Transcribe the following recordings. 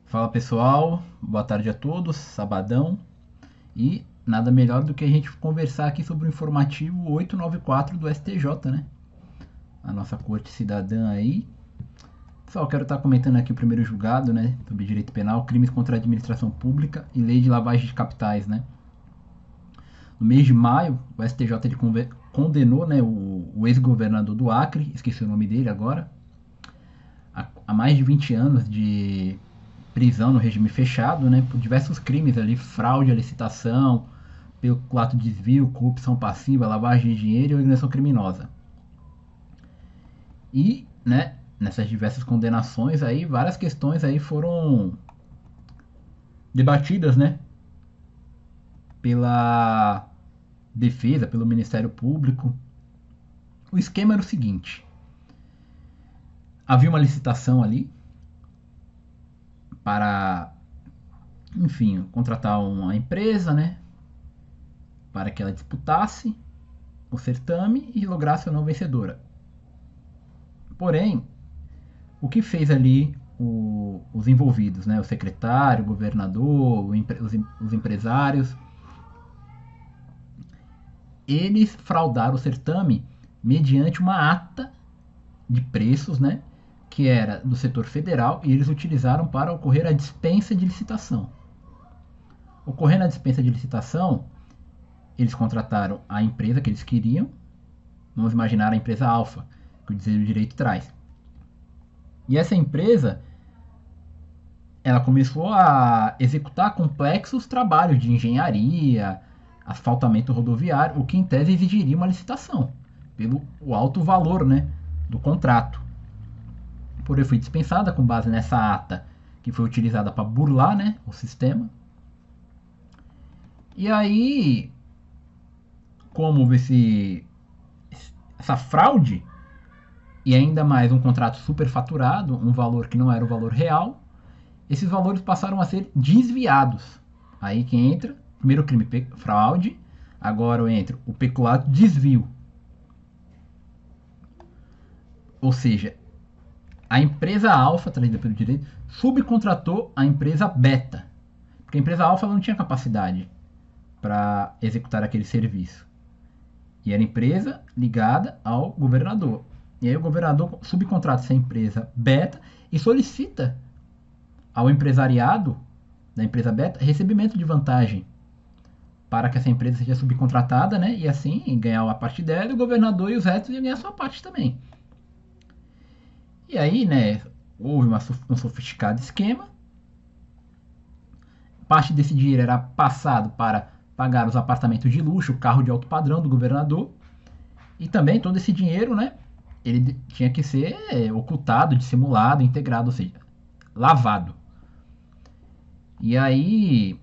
Fala pessoal, boa tarde a todos, sabadão. E nada melhor do que a gente conversar aqui sobre o informativo 894 do STJ, né? A nossa corte cidadã aí. Pessoal, quero estar comentando aqui o primeiro julgado, né? Sobre direito penal, crimes contra a administração pública e lei de lavagem de capitais, né? No mês de maio, o STJ condenou, né, o ex-governador do Acre, esqueci o nome dele agora, a mais de 20 anos de prisão no regime fechado, né, por diversos crimes ali, fraude à licitação, peculato de desvio, corrupção passiva, lavagem de dinheiro e organização criminosa. E, né, nessas diversas condenações aí, várias questões aí foram debatidas, né, pela defesa, pelo Ministério Público. O esquema era o seguinte: havia uma licitação ali para, enfim, contratar uma empresa, né, para que ela disputasse o certame e lograsse ou não vencedora. Porém, o que fez ali os envolvidos, né, o secretário, o governador, os empresários, eles fraudaram o certame mediante uma ata de preços, né, que era do setor federal, e eles utilizaram para ocorrer a dispensa de licitação. Ocorrendo a dispensa de licitação, eles contrataram a empresa que eles queriam. Vamos imaginar a empresa Alfa, que o direito traz. E essa empresa, ela começou a executar complexos trabalhos de engenharia, asfaltamento rodoviário, o que em tese exigiria uma licitação, pelo o alto valor, né, do contrato. Porém, foi dispensada com base nessa ata, que foi utilizada para burlar, né, o sistema. E aí, como houve essa fraude, e ainda mais um contrato superfaturado, um valor que não era o valor real, esses valores passaram a ser desviados. Aí que entra, primeiro crime, fraude, agora entra o peculato, desvio. Ou seja, a empresa alfa, trazida pelo direito, subcontratou a empresa beta, porque a empresa alfa não tinha capacidade para executar aquele serviço. E era empresa ligada ao governador. E aí o governador subcontrata essa empresa beta e solicita ao empresariado da empresa beta recebimento de vantagem para que essa empresa seja subcontratada, né? E assim ganhar a parte dela, e o governador e os restos iam ganhar a sua parte também. E aí, né, houve um sofisticado esquema. Parte desse dinheiro era passado para pagar os apartamentos de luxo, o carro de alto padrão do governador. E também todo esse dinheiro, né, ele tinha que ser ocultado, dissimulado, integrado, ou seja, lavado. E aí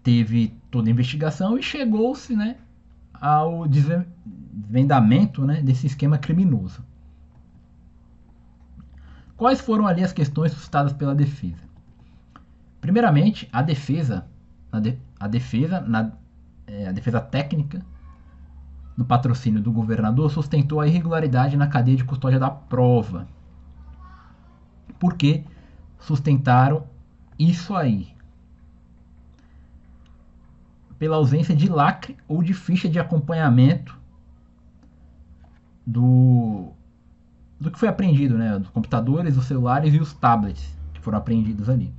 teve toda a investigação e chegou-se, né, ao desvendamento, né, desse esquema criminoso. Quais foram ali as questões suscitadas pela defesa? Primeiramente, a defesa técnica no patrocínio do governador sustentou a irregularidade na cadeia de custódia da prova. Por que sustentaram isso aí? Pela ausência de lacre ou de ficha de acompanhamento do que foi apreendido, né? Dos computadores, os celulares e os tablets que foram apreendidos ali.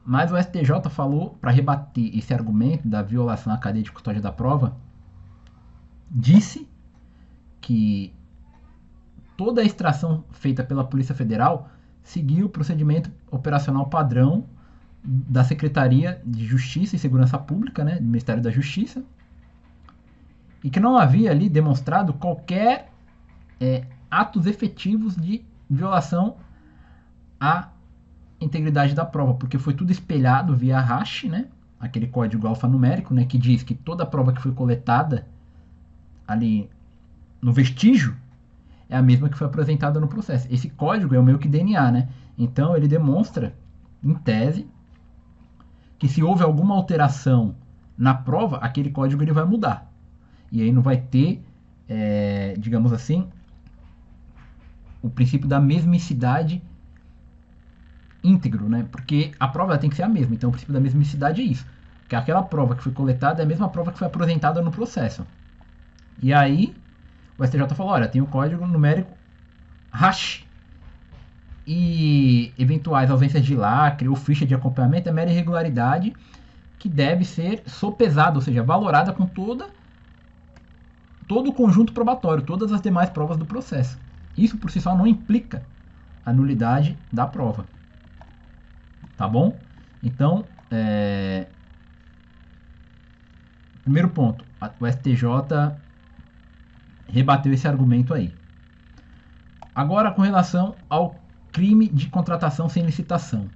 Mas o STJ falou, para rebater esse argumento da violação à cadeia de custódia da prova, disse que toda a extração feita pela Polícia Federal seguiu o procedimento operacional padrão da Secretaria de Justiça e Segurança Pública, né, do Ministério da Justiça, e que não havia ali demonstrado qualquer atos efetivos de violação à integridade da prova, porque foi tudo espelhado via hash, né, aquele código alfanumérico, né, que diz que toda a prova que foi coletada ali no vestígio é a mesma que foi apresentada no processo. Esse código é o meio que DNA, né? Então ele demonstra, em tese, que se houve alguma alteração na prova, aquele código ele vai mudar. E aí não vai ter, digamos assim, o princípio da mesmicidade íntegro, né? Porque a prova tem que ser a mesma. Então o princípio da mesmicidade é isso. Que aquela prova que foi coletada é a mesma prova que foi apresentada no processo. E aí o STJ falou, olha, tem o código numérico hash e eventuais ausências de lacre ou ficha de acompanhamento é mera irregularidade que deve ser sopesada, ou seja, valorada com todo o conjunto probatório, todas as demais provas do processo. Isso por si só não implica a nulidade da prova. Tá bom? Então, primeiro ponto, o STJ rebateu esse argumento aí. Agora, com relação ao crime de contratação sem licitação.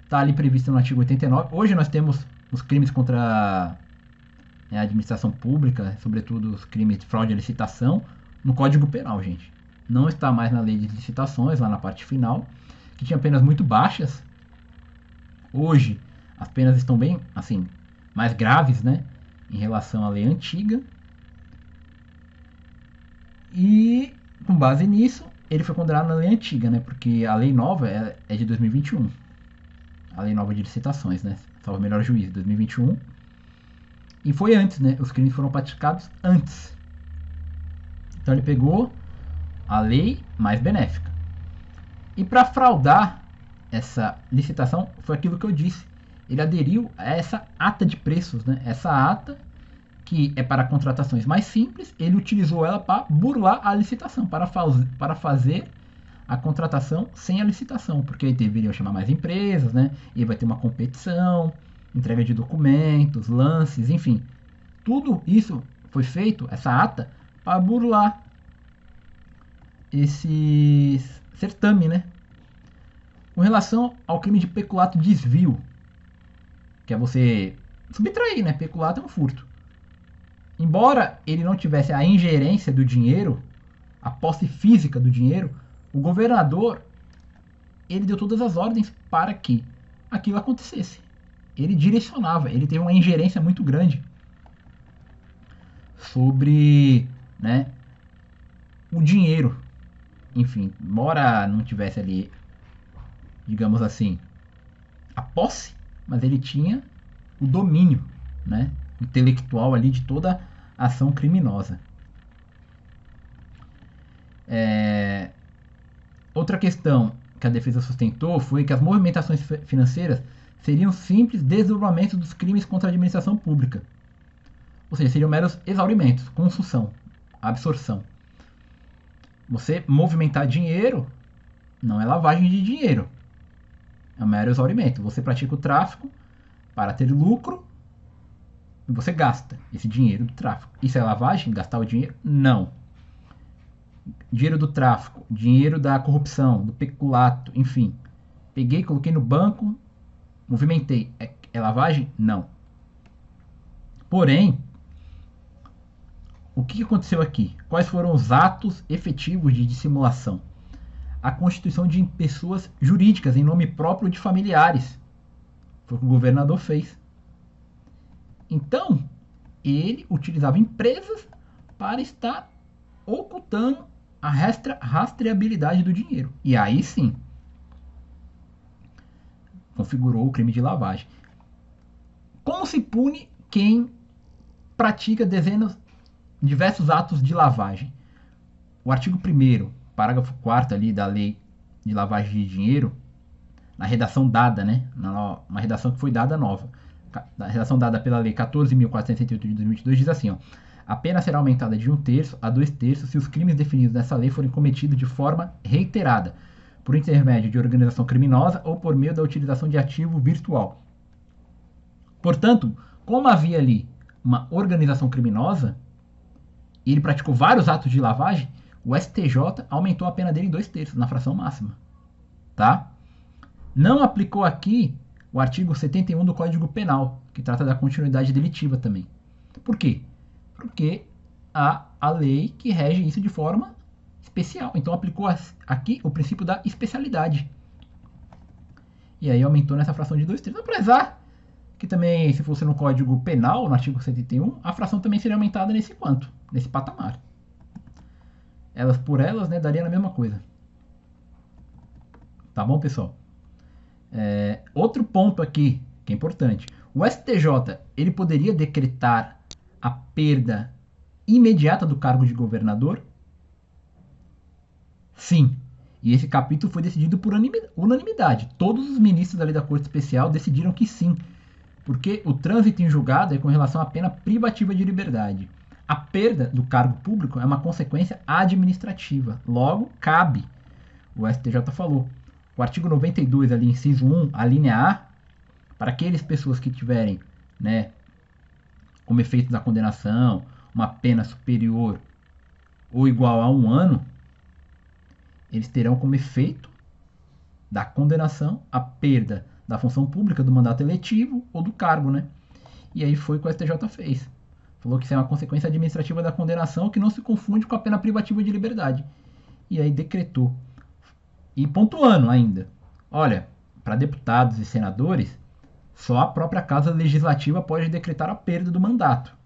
Está ali previsto no artigo 89. Hoje nós temos os crimes contra a administração pública, sobretudo os crimes de fraude à licitação, no Código Penal, gente. Não está mais na lei de licitações, lá na parte final, que tinha penas muito baixas. Hoje, as penas estão bem, assim, mais graves, né, em relação à lei antiga. E, com base nisso, ele foi condenado na lei antiga, né, porque a lei nova é de 2021. A lei nova de licitações, né, salvo melhor juízo, 2021. E foi antes, né, os crimes foram praticados antes. Então ele pegou a lei mais benéfica. E para fraudar essa licitação, foi aquilo que eu disse. Ele aderiu a essa ata de preços, né? Essa ata que é para contratações mais simples, ele utilizou ela para burlar a licitação, para fazer a contratação sem a licitação, porque aí deveriam chamar mais empresas, né? E vai ter uma competição, entrega de documentos, lances, enfim. Tudo isso foi feito, essa ata, para burlar esse certame, né? Com relação ao crime de peculato desvio, que é você subtrair, né? Peculato é um furto. Embora ele não tivesse a ingerência do dinheiro, a posse física do dinheiro, o governador, ele deu todas as ordens para que aquilo acontecesse. Ele direcionava, ele teve uma ingerência muito grande sobre, né, o dinheiro. Enfim, embora não tivesse ali, digamos assim, a posse, mas ele tinha o domínio, né, intelectual ali de toda a ação criminosa. Outra questão que a defesa sustentou foi que as movimentações financeiras seriam simples desdobramentos dos crimes contra a administração pública. Ou seja, seriam meros exaurimentos, consução, absorção. Você movimentar dinheiro não é lavagem de dinheiro. É um mero exaurimento. Você pratica o tráfico para ter lucro e você gasta esse dinheiro do tráfico. Isso é lavagem? Gastar o dinheiro? Não. Dinheiro do tráfico, dinheiro da corrupção, do peculato, enfim. Peguei, coloquei no banco, movimentei. É lavagem? Não. Porém, o que aconteceu aqui? Quais foram os atos efetivos de dissimulação? A constituição de pessoas jurídicas em nome próprio de familiares. Foi o que o governador fez. Então, ele utilizava empresas para estar ocultando a rastreabilidade do dinheiro. E aí sim, configurou o crime de lavagem. Como se pune quem pratica diversos atos de lavagem? O artigo 1º, parágrafo 4º ali da lei de lavagem de dinheiro, na redação dada, né? Uma redação que foi dada nova. A redação dada pela lei 14.468 de 2022 diz assim, ó: a pena será aumentada de 1/3 a 2/3 se os crimes definidos nessa lei forem cometidos de forma reiterada, por intermédio de organização criminosa ou por meio da utilização de ativo virtual. Portanto, como havia ali uma organização criminosa, e ele praticou vários atos de lavagem, o STJ aumentou a pena dele em 2/3, na fração máxima. Tá? Não aplicou aqui o artigo 71 do Código Penal, que trata da continuidade delitiva também. Por quê? Porque há a lei que rege isso de forma especial. Então aplicou aqui o princípio da especialidade. E aí aumentou nessa fração de 2/3. Apesar que também, se fosse no Código Penal, no artigo 71, a fração também seria aumentada nesse patamar. Elas por elas, né, daria na mesma coisa. Tá bom, pessoal? Outro ponto aqui que é importante. O STJ ele poderia decretar a perda imediata do cargo de governador? Sim. E esse capítulo foi decidido por unanimidade. Todos os ministros da Lei da Corte Especial decidiram que sim, porque o trânsito em julgado é com relação à pena privativa de liberdade. A perda do cargo público é uma consequência administrativa. Logo, cabe, o STJ falou, o artigo 92, ali, inciso 1, a linha A, para aquelas pessoas que tiverem, né, como efeito da condenação, uma pena superior ou igual a 1 ano, eles terão como efeito da condenação a perda da função pública, do mandato eletivo ou do cargo, né? E aí foi o que o STJ fez. Falou que isso é uma consequência administrativa da condenação que não se confunde com a pena privativa de liberdade. E aí decretou. E pontuando ainda, olha, para deputados e senadores, só a própria Casa Legislativa pode decretar a perda do mandato.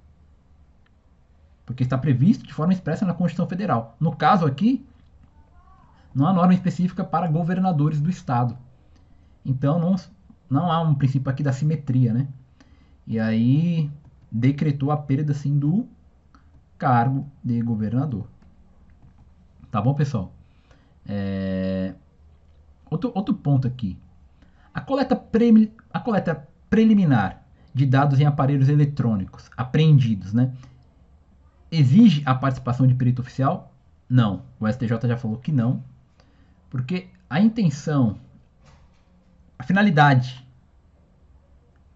Porque está previsto de forma expressa na Constituição Federal. No caso aqui, não há norma específica para governadores do estado. Então não há um princípio aqui da simetria, né? E aí decretou a perda sim do cargo de governador. Tá bom, pessoal? Outro ponto aqui. A coleta preliminar de dados em aparelhos eletrônicos apreendidos, né? Exige a participação de perito oficial? Não. O STJ já falou que não. Porque a intenção, a finalidade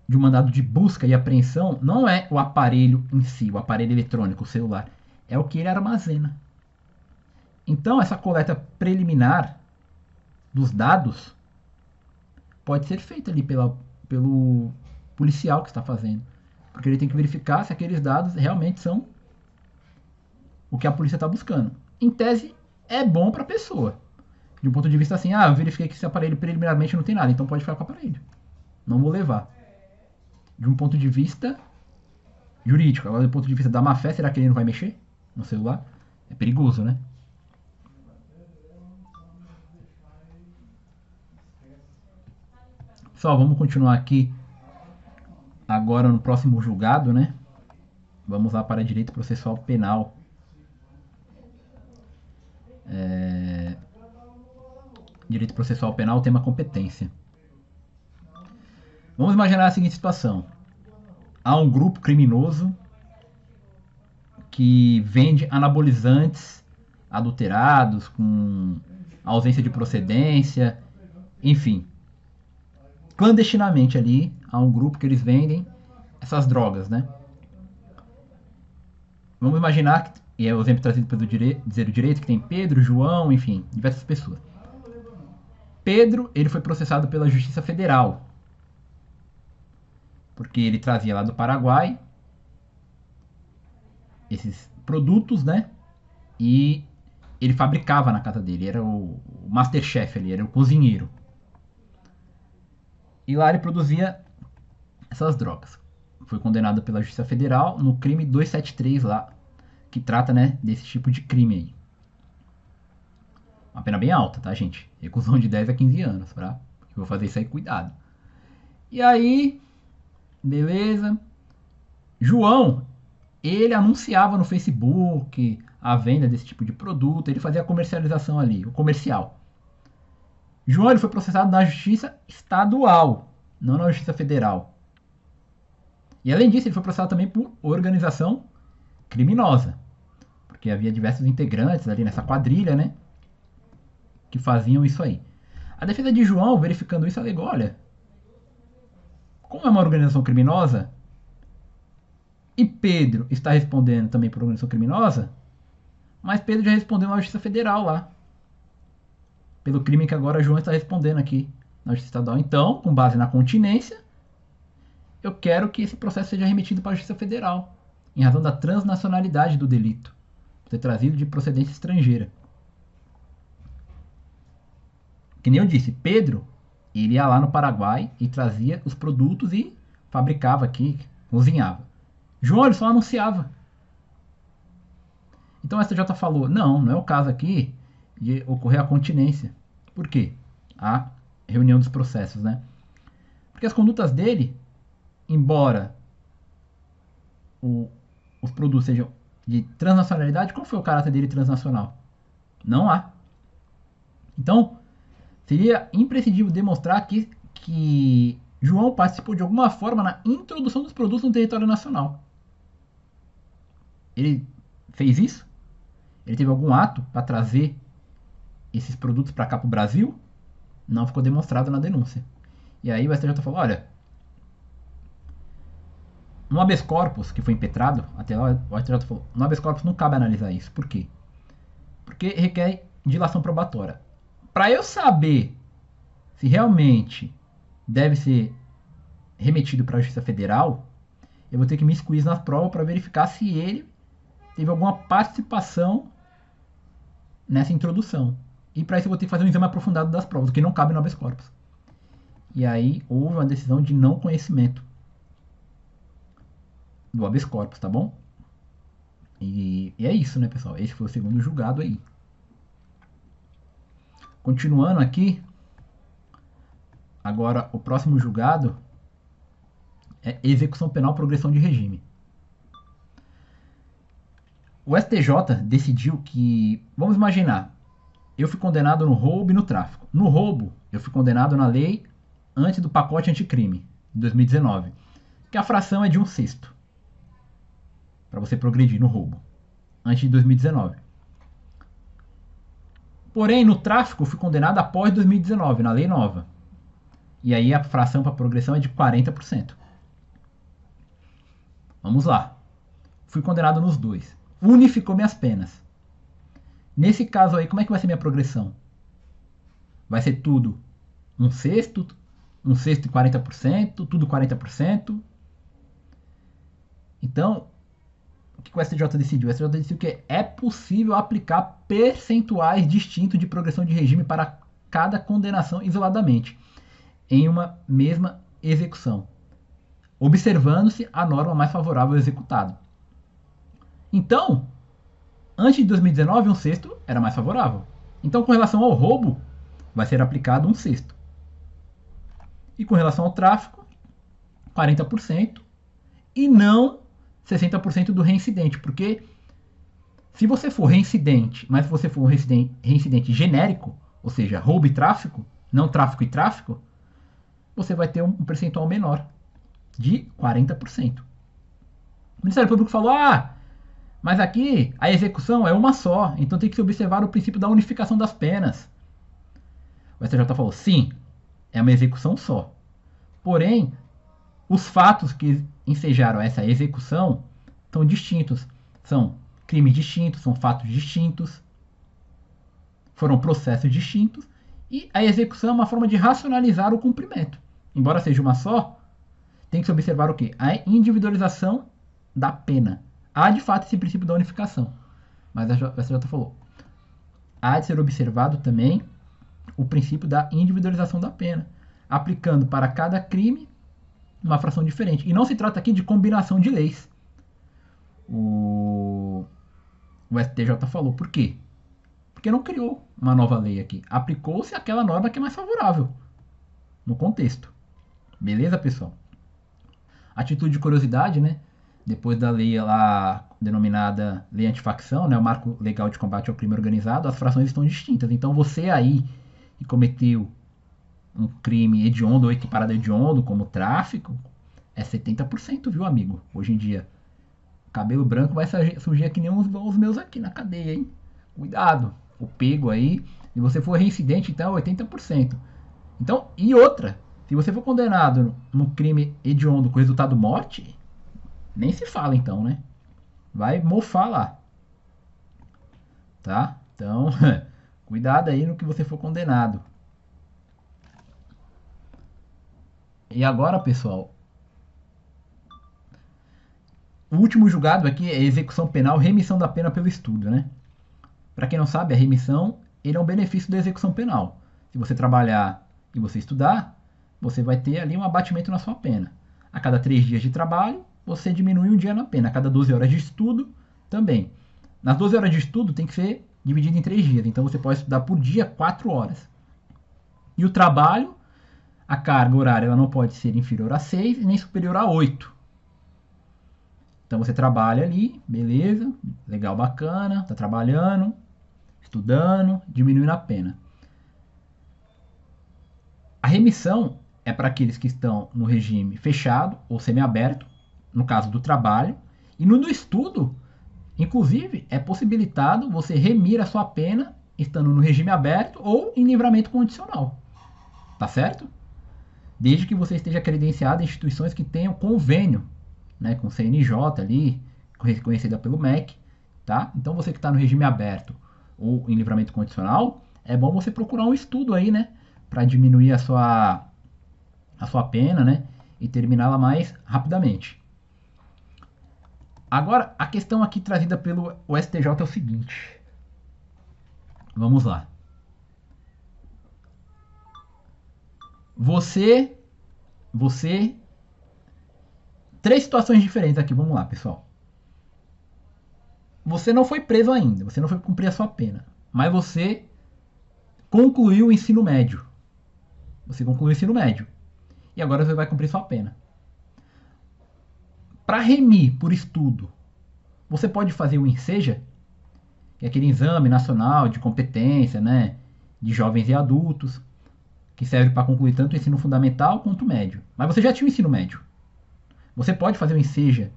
de um mandado de busca e apreensão não é o aparelho em si, o aparelho eletrônico, o celular. É o que ele armazena. Então, essa coleta preliminar dos dados pode ser feita ali pelo policial que está fazendo. Porque ele tem que verificar se aqueles dados realmente são o que a polícia está buscando. Em tese, é bom para a pessoa. De um ponto de vista assim, eu verifiquei que esse aparelho preliminarmente não tem nada, então pode ficar com o aparelho. Não vou levar. De um ponto de vista jurídico. Agora, do ponto de vista da má fé, será que ele não vai mexer no celular? É perigoso, né? Pessoal, vamos continuar aqui agora no próximo julgado, né? Vamos lá para direito processual penal. Direito processual penal, tema competência. Vamos imaginar a seguinte situação. Há um grupo criminoso que vende anabolizantes adulterados, com ausência de procedência, enfim. Clandestinamente ali, há um grupo que eles vendem essas drogas, né? Vamos imaginar, e é o exemplo trazido pelo Dizer o Direito, que tem Pedro, João, enfim, diversas pessoas. Pedro, ele foi processado pela Justiça Federal, porque ele trazia lá do Paraguai esses produtos, né? E ele fabricava na casa dele, era o Masterchef ali, era o cozinheiro. E lá ele produzia essas drogas. Foi condenado pela Justiça Federal no crime 273 lá, que trata, né, desse tipo de crime aí. Uma pena bem alta, tá, gente? Reclusão de 10 a 15 anos, tá? Eu vou fazer isso aí, cuidado. E aí, beleza. João, ele anunciava no Facebook a venda desse tipo de produto, ele fazia a comercialização ali, o comercial. João, ele foi processado na Justiça Estadual, não na Justiça Federal. E além disso, ele foi processado também por organização criminosa, porque havia diversos integrantes ali nessa quadrilha, né, que faziam isso aí. A defesa de João, verificando isso, alegou, olha, como é uma organização criminosa, e Pedro está respondendo também por organização criminosa, mas Pedro já respondeu na Justiça Federal lá, pelo crime que agora João está respondendo aqui na Justiça Estadual. Então, com base na continência, eu quero que esse processo seja remetido para a Justiça Federal, em razão da transnacionalidade do delito, por ser trazido de procedência estrangeira. Que nem eu disse, Pedro, ele ia lá no Paraguai e trazia os produtos e fabricava aqui, cozinhava. João, ele só anunciava. Então a STJ falou, não é o caso aqui de ocorrer a continência. Por quê? Há reunião dos processos, né? Porque as condutas dele, embora os produtos sejam de transnacionalidade, qual foi o caráter dele transnacional? Não há. Então, seria imprescindível demonstrar que João participou de alguma forma na introdução dos produtos no território nacional. Ele fez isso? Ele teve algum ato para trazer esses produtos para cá para o Brasil? Não ficou demonstrado na denúncia. E aí o STJ falou, olha, no habeas corpus que foi impetrado, até lá o STJ falou, no habeas corpus não cabe analisar isso. Por quê? Porque requer dilação probatória. Para eu saber se realmente deve ser remetido para a Justiça Federal, eu vou ter que me excluir na prova para verificar se ele teve alguma participação nessa introdução. E para isso eu vou ter que fazer um exame aprofundado das provas, o que não cabe no habeas corpus. E aí houve uma decisão de não conhecimento do habeas corpus, tá bom? E é isso, né, pessoal? Esse foi o segundo julgado aí. Continuando aqui, agora o próximo julgado é execução penal progressão de regime. O STJ decidiu que, vamos imaginar, eu fui condenado no roubo e no tráfico. No roubo, eu fui condenado na lei antes do pacote anticrime, de 2019, que a fração é de 1/6, para você progredir no roubo, antes de 2019. Porém, no tráfico, eu fui condenado após 2019, na lei nova. E aí a fração para progressão é de 40%. Vamos lá. Fui condenado nos dois. Unificou minhas penas. Nesse caso aí, como é que vai ser minha progressão? Vai ser tudo 1/6, 1/6 e 40%, tudo 40%. Então, o que o STJ decidiu? O STJ decidiu que é possível aplicar percentuais distintos de progressão de regime para cada condenação isoladamente, em uma mesma execução, observando-se a norma mais favorável ao executado. Então, antes de 2019, 1/6 era mais favorável. Então, com relação ao roubo, vai ser aplicado 1/6. E com relação ao tráfico, 40%. E não 60% do reincidente. Porque se você for reincidente, mas se você for um reincidente genérico, ou seja, roubo e tráfico, não tráfico e tráfico, você vai ter um percentual menor, de 40%. O Ministério Público falou, mas aqui a execução é uma só, então tem que se observar o princípio da unificação das penas. O STJ falou, sim, é uma execução só. Porém, os fatos que ensejaram essa execução são distintos. São crimes distintos, são fatos distintos, foram processos distintos, e a execução é uma forma de racionalizar o cumprimento. Embora seja uma só, tem que se observar o quê? A individualização da pena. Há de fato esse princípio da unificação. Mas a STJ falou, há de ser observado também o princípio da individualização da pena, aplicando para cada crime uma fração diferente. E não se trata aqui de combinação de leis. O STJ falou, por quê? Porque não criou uma nova lei aqui. Aplicou-se aquela norma que é mais favorável no contexto. Beleza, pessoal? A título de curiosidade, né? Depois da lei lá denominada Lei Antifacção, né, o Marco Legal de Combate ao Crime Organizado, as frações estão distintas. Então você aí que cometeu um crime hediondo ou equiparado a hediondo, como tráfico, é 70%, viu, amigo? Hoje em dia, cabelo branco vai surgir que nem os meus aqui na cadeia, hein? Cuidado, o pego aí. Se você for reincidente, então é 80%. Então, e outra, se você for condenado no crime hediondo com resultado morte, nem se fala então, né? Vai mofar lá. Tá? Então, cuidado aí no que você for condenado. E agora, pessoal, o último julgado aqui é execução penal, remissão da pena pelo estudo, né? Para quem não sabe, a remissão ele é um benefício da execução penal. Se você trabalhar e você estudar, você vai ter ali um abatimento na sua pena. A cada 3 dias de trabalho, você diminui um dia na pena. A cada 12 horas de estudo, também. Nas 12 horas de estudo, tem que ser dividido em 3 dias. Então, você pode estudar por dia 4 horas. E o trabalho A carga horária ela não pode ser inferior a 6 e nem superior a 8. Então você trabalha ali, beleza, legal, bacana, tá trabalhando, estudando, diminuindo a pena. A remissão é para aqueles que estão no regime fechado ou semiaberto, no caso do trabalho, e no estudo, inclusive, é possibilitado você remir a sua pena estando no regime aberto ou em livramento condicional. Tá certo? Desde que você esteja credenciado em instituições que tenham convênio, né, com o CNJ ali, reconhecida pelo MEC, tá? Então você que está no regime aberto ou em livramento condicional, é bom você procurar um estudo aí, né, para diminuir a sua pena, né, e terminá-la mais rapidamente. Agora, a questão aqui trazida pelo STJ é o seguinte. Vamos lá. Você... Três situações diferentes aqui, vamos lá, pessoal. Você não foi preso ainda, você não foi cumprir a sua pena, mas você concluiu o ensino médio. Você concluiu o ensino médio. E agora você vai cumprir sua pena. Para remir por estudo, você pode fazer o ENSEJA, que é aquele exame nacional de competência, né, de jovens e adultos, que serve para concluir tanto o ensino fundamental quanto o médio. Mas você já tinha o ensino médio. Você pode fazer o ENSEJA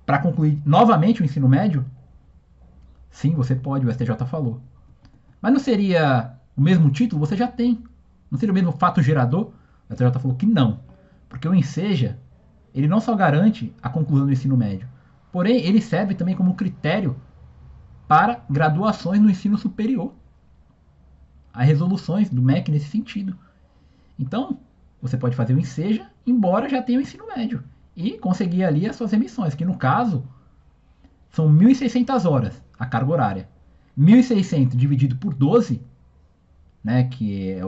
para concluir novamente o ensino médio? Sim, você pode, o STJ falou. Mas não seria o mesmo título? Você já tem. Não seria o mesmo fato gerador? O STJ falou que não. Porque o ENSEJA, ele não só garante a conclusão do ensino médio, porém ele serve também como critério para graduações no ensino superior. Há resoluções do MEC nesse sentido. Então, você pode fazer o ENSEJA, embora já tenha o ensino médio, e conseguir ali as suas remissões, que no caso são 1.600 horas a carga horária. 1.600 dividido por 12, né, que é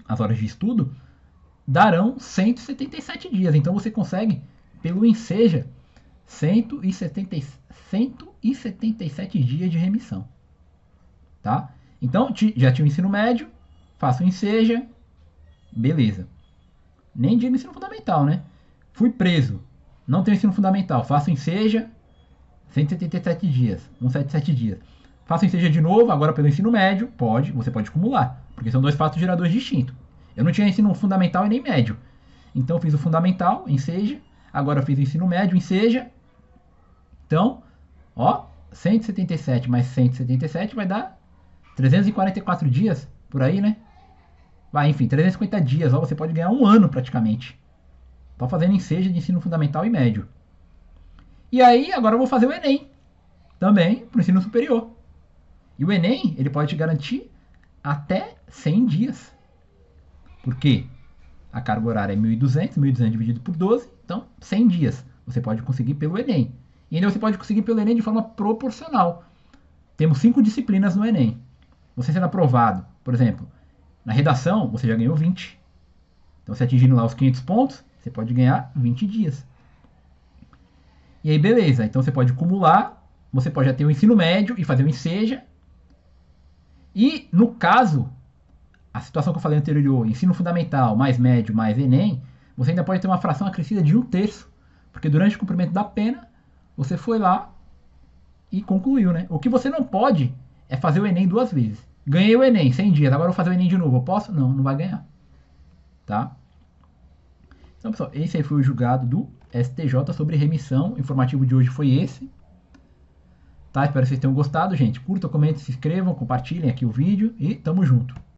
as horas de estudo, darão 177 dias. Então você consegue, pelo ENSEJA, 177 dias de remissão. Tá? Então, já tinha o ensino médio, faço o ENSEJA, beleza. Nem digo ensino fundamental, né? Fui preso, não tenho ensino fundamental, faço o ENSEJA, 177 dias, 177 dias. Faço o ENSEJA de novo, agora pelo ensino médio, você pode acumular, porque são dois fatos geradores distintos. Eu não tinha ensino fundamental e nem médio. Então eu fiz o fundamental, ENSEJA, agora eu fiz o ensino médio, ENSEJA. Então, ó, 177 mais 177 vai dar 344 dias, por aí, né? Vai, enfim, 350 dias, ó, você pode ganhar um ano praticamente. Tô fazendo ENSEJA de ensino fundamental e médio. E aí, agora eu vou fazer o Enem, também para o ensino superior. E o Enem, ele pode te garantir até 100 dias. Por quê? A carga horária é 1.200, 1.200 dividido por 12, então 100 dias você pode conseguir pelo Enem. E ainda você pode conseguir pelo Enem de forma proporcional. Temos 5 disciplinas no Enem. Você sendo aprovado, por exemplo, na redação, você já ganhou 20. Então, você atingindo lá os 500 pontos, você pode ganhar 20 dias. E aí, beleza. Então, você pode acumular, você pode já ter o ensino médio e fazer o ENSEJA. E, no caso, a situação que eu falei anterior, ensino fundamental mais médio mais Enem, você ainda pode ter uma fração acrescida de 1/3. Porque durante o cumprimento da pena, você foi lá e concluiu, né? O que você não pode é fazer o Enem 2 vezes. Ganhei o Enem, 100 dias, agora eu vou fazer o Enem de novo. Eu posso? Não, não vai ganhar. Tá? Então, pessoal, esse aí foi o julgado do STJ sobre remissão. O informativo de hoje foi esse. Tá? Espero que vocês tenham gostado, gente. Curtam, comentem, se inscrevam, compartilhem aqui o vídeo e tamo junto.